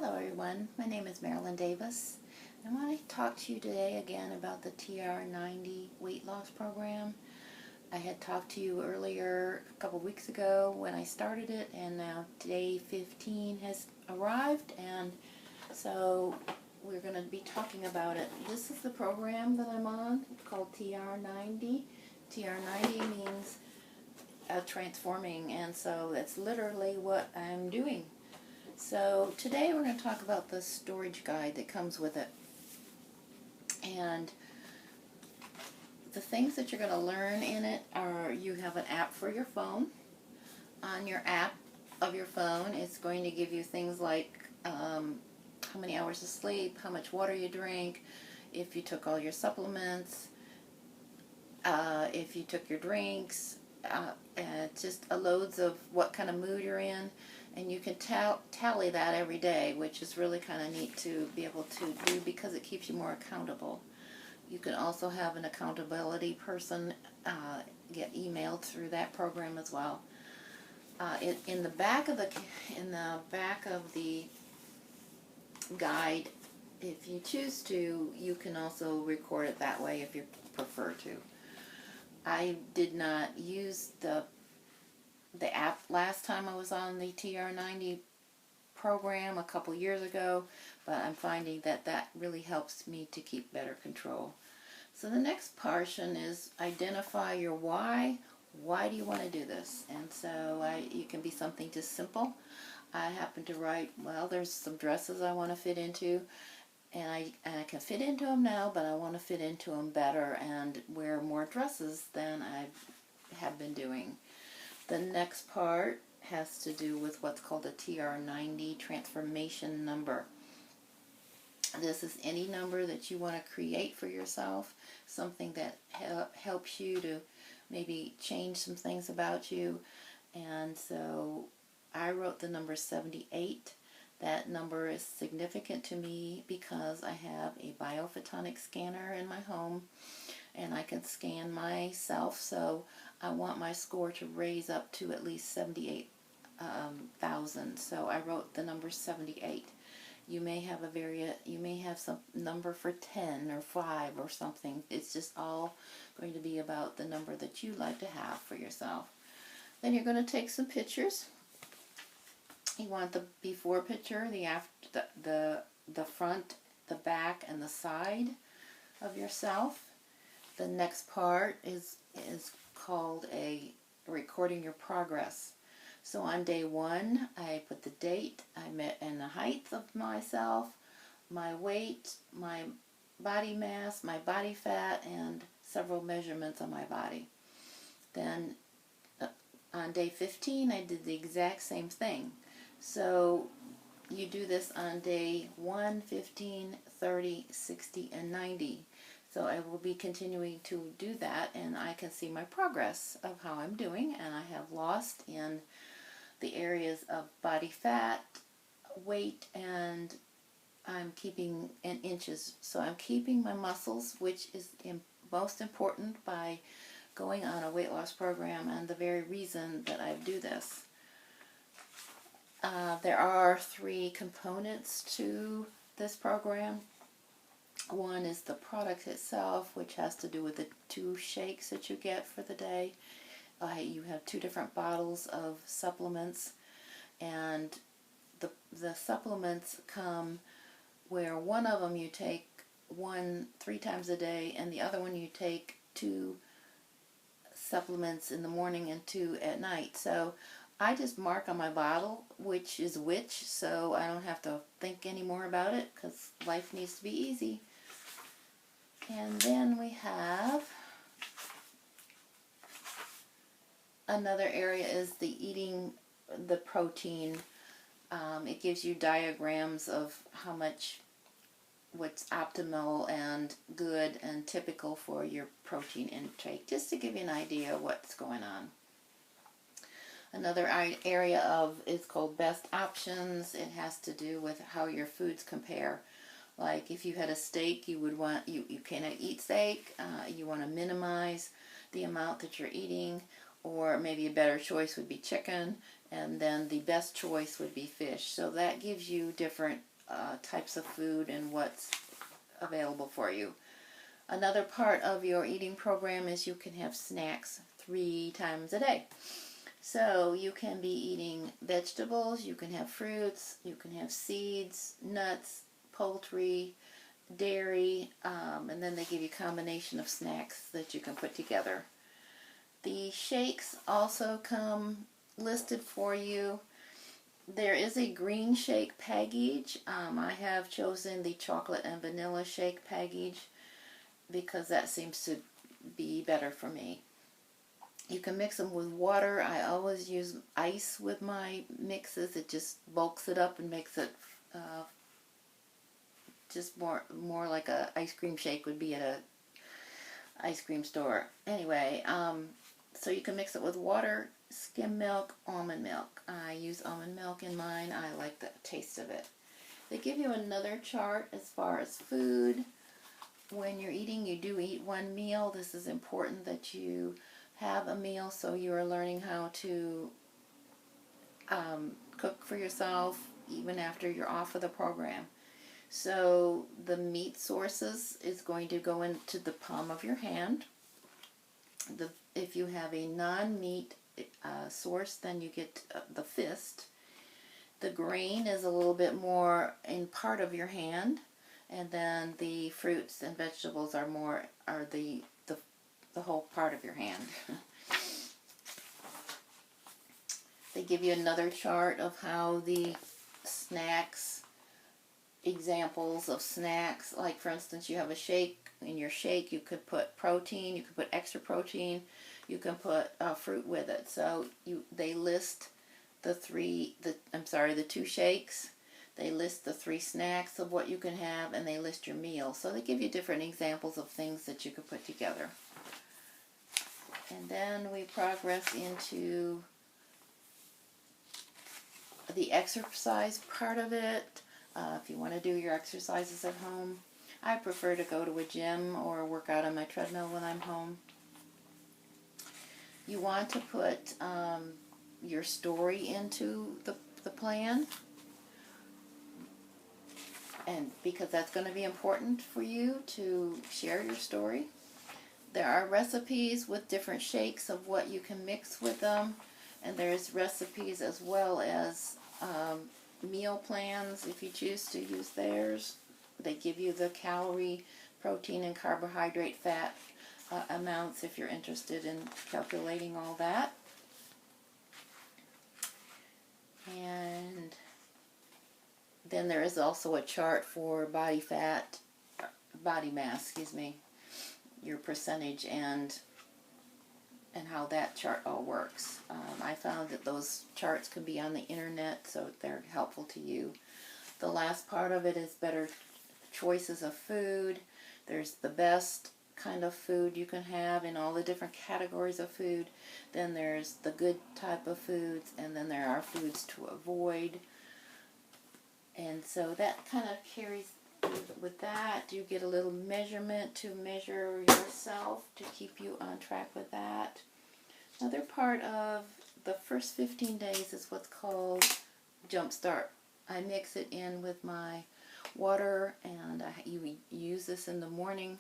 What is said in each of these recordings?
Hello everyone, my name is Marilyn Davis. I want to talk to you today again about the TR90 weight loss program. I had talked to you earlier a couple weeks ago when I started it, and now day 15 has arrived, and so we're going to be talking about it. This is the program that I'm on called TR90. TR90 means transforming, and so that's literally what I'm doing. So today we're going to talk about the storage guide that comes with it. And the things that you're going to learn in it are, you have an app for your phone. On your app of your phone, it's going to give you things like how many hours of sleep, how much water you drink, if you took all your supplements, if you took your drinks, just loads of what kind of mood you're in. And you can tally that every day, which is really kind of neat to be able to do because it keeps you more accountable. You can also have an accountability person get emailed through that program as well. In the back of the guide, if you choose to, you can also record it that way if you prefer to. I did not use the app last time I was on the TR90 program a couple years ago, but I'm finding that that really helps me to keep better control. So the next portion is identify your why. Why do you want to do this? And so it can be something just simple. I happen to write, well, there's some dresses I want to fit into, and I can fit into them now, but I want to fit into them better and wear more dresses than I have been doing. The next part has to do with what's called a TR90 transformation number. This is any number that you want to create for yourself, something that helps you to maybe change some things about you. And so I wrote the number 78. That number is significant to me because I have a biophotonic scanner in my home, and I can scan myself, so I want my score to raise up to at least 78,000. So I wrote the number 78. You may have some number for 10 or 5 or something. It's just all going to be about the number that you like to have for yourself. Then you're going to take some pictures. You want the before picture, the after, the front, the back, and the side of yourself. The next part is called a recording your progress. So on day 1, I put the date, and the height of myself, my weight, my body mass, my body fat, and several measurements on my body. Then on day 15, I did the exact same thing. So you do this on day 1, 15, 30, 60, and 90. So I will be continuing to do that, and I can see my progress of how I'm doing, and I have lost in the areas of body fat, weight, and I'm keeping in inches. So I'm keeping my muscles, which is most important by going on a weight loss program, and the very reason that I do this. There are 3 components to this program. One is the product itself, which has to do with the 2 shakes that you get for the day. You have 2 different bottles of supplements, and the supplements come where one of them you take 3 times a day, and the other one you take 2 supplements in the morning and 2 at night. So I just mark on my bottle which is which, so I don't have to think any more about it because life needs to be easy. And then we have another area is the eating the protein. It gives you diagrams of how much, what's optimal and good and typical for your protein intake, just to give you an idea of what's going on. Another area is called best options. It has to do with how your foods compare. Like if you had a steak, you cannot eat steak. You want to minimize the amount that you're eating. or maybe a better choice would be chicken, and then the best choice would be fish. So that gives you different types of food and what's available for you. Another part of your eating program is you can have snacks 3 times a day. So you can be eating vegetables, you can have fruits, you can have seeds, nuts, poultry, dairy, and then they give you a combination of snacks that you can put together. The shakes also come listed for you. There is a green shake package. I have chosen the chocolate and vanilla shake package because that seems to be better for me. You can mix them with water. I always use ice with my mixes. It just bulks it up and makes it just more like a ice cream shake would be at a ice cream store. Anyway, so you can mix it with water, skim milk, almond milk. I use almond milk in mine. I like the taste of it. They give you another chart as far as food. When you're eating, you do eat one meal. This is important that you have a meal, so you are learning how to cook for yourself even after you're off of the program. So the meat sources is going to go into the palm of your hand. If you have a non-meat source, then you get the fist. The grain is a little bit more in part of your hand, and then the fruits and vegetables are the whole part of your hand. They give you another chart of how the snacks, examples of snacks, like for instance you have a shake. In your shake you could put protein, you could put extra protein, you can put fruit with it. So they list the 2 shakes, they list the 3 snacks of what you can have, and they list your meal. So they give you different examples of things that you could put together. And then we progress into the exercise part of it. If you want to do your exercises at home, I prefer to go to a gym or work out on my treadmill when I'm home. You want to put your story into the plan, and because that's going to be important for you to share your story. There are recipes with different shakes of what you can mix with them, and there's recipes as well as meal plans if you choose to use theirs. They give you the calorie, protein, and carbohydrate, fat amounts if you're interested in calculating all that. And then there is also a chart for body mass, your percentage and how that chart all works. I found that those charts can be on the internet, so they're helpful to you. The last part of it is better choices of food. There's the best kind of food you can have in all the different categories of food. Then there's the good type of foods, and then there are foods to avoid. And so that kind of carries with that. You get a little measurement to measure yourself to keep you on track with that. Another part of the first 15 days is what's called Jumpstart. I mix it in with my water, and you use this in the morning.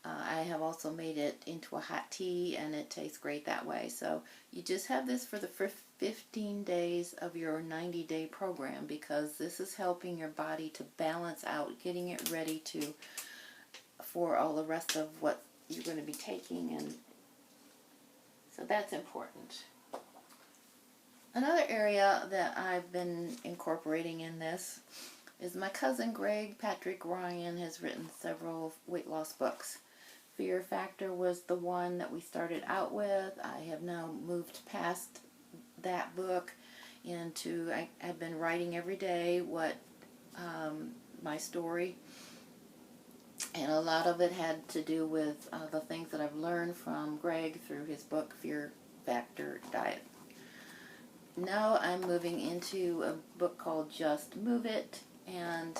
I have also made it into a hot tea, and it tastes great that way. So you just have this for the first 15 days of your 90-day program, because this is helping your body to balance out, getting it ready for all the rest of what you're going to be taking, and so that's important. Another area that I've been incorporating in this is my cousin Greg Patrick Ryan has written several weight loss books. Fear Factor was the one that we started out with. I have now moved past that book into, I've been writing every day my story, and a lot of it had to do with the things that I've learned from Greg through his book Fear Factor Diet. Now I'm moving into a book called Just Move It, and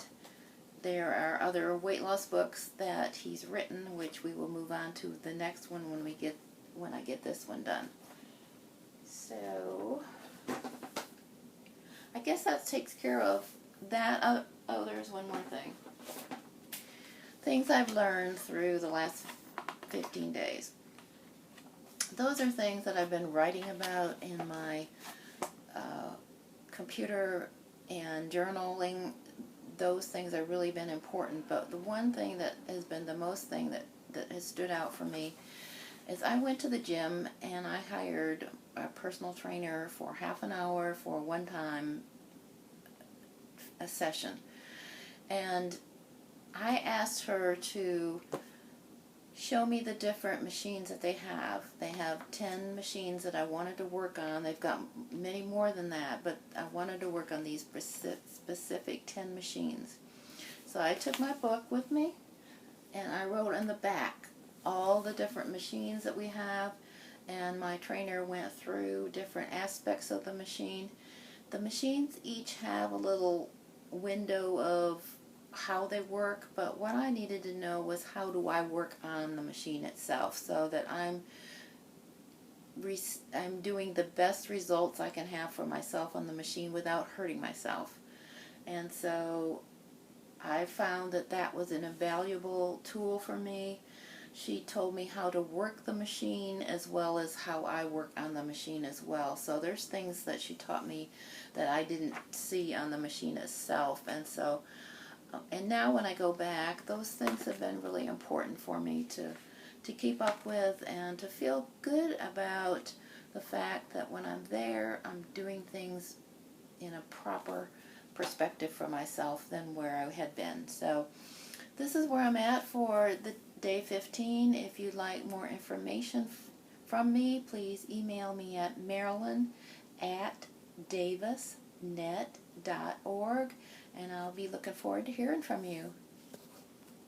there are other weight loss books that he's written, which we will move on to the next one when I get this one done. So I guess that takes care of that. Oh, there's one more thing. Things I've learned through the last 15 days. Those are things that I've been writing about in my computer and journaling. Those things have really been important, but the one thing that has been the most thing that has stood out for me is I went to the gym and I hired a personal trainer for half an hour for one time a session. And I asked her to show me the different machines that they have. They have 10 machines that I wanted to work on. They've got many more than that, but I wanted to work on these specific 10 machines. So I took my book with me and I wrote in the back all the different machines that we have, and my trainer went through different aspects of the machine. The machines each have a little window of how they work, but what I needed to know was how do I work on the machine itself so that I'm doing the best results I can have for myself on the machine without hurting myself. And so I found that that was an invaluable tool for me. She told me how to work the machine as well as how I work on the machine as well. So there's things that she taught me that I didn't see on the machine itself. And now when I go back, those things have been really important for me to keep up with and to feel good about the fact that when I'm there, I'm doing things in a proper perspective for myself than where I had been. So this is where I'm at for the day 15. If you'd like more information from me, please email me at marilyn@davisnet.org, and I'll be looking forward to hearing from you.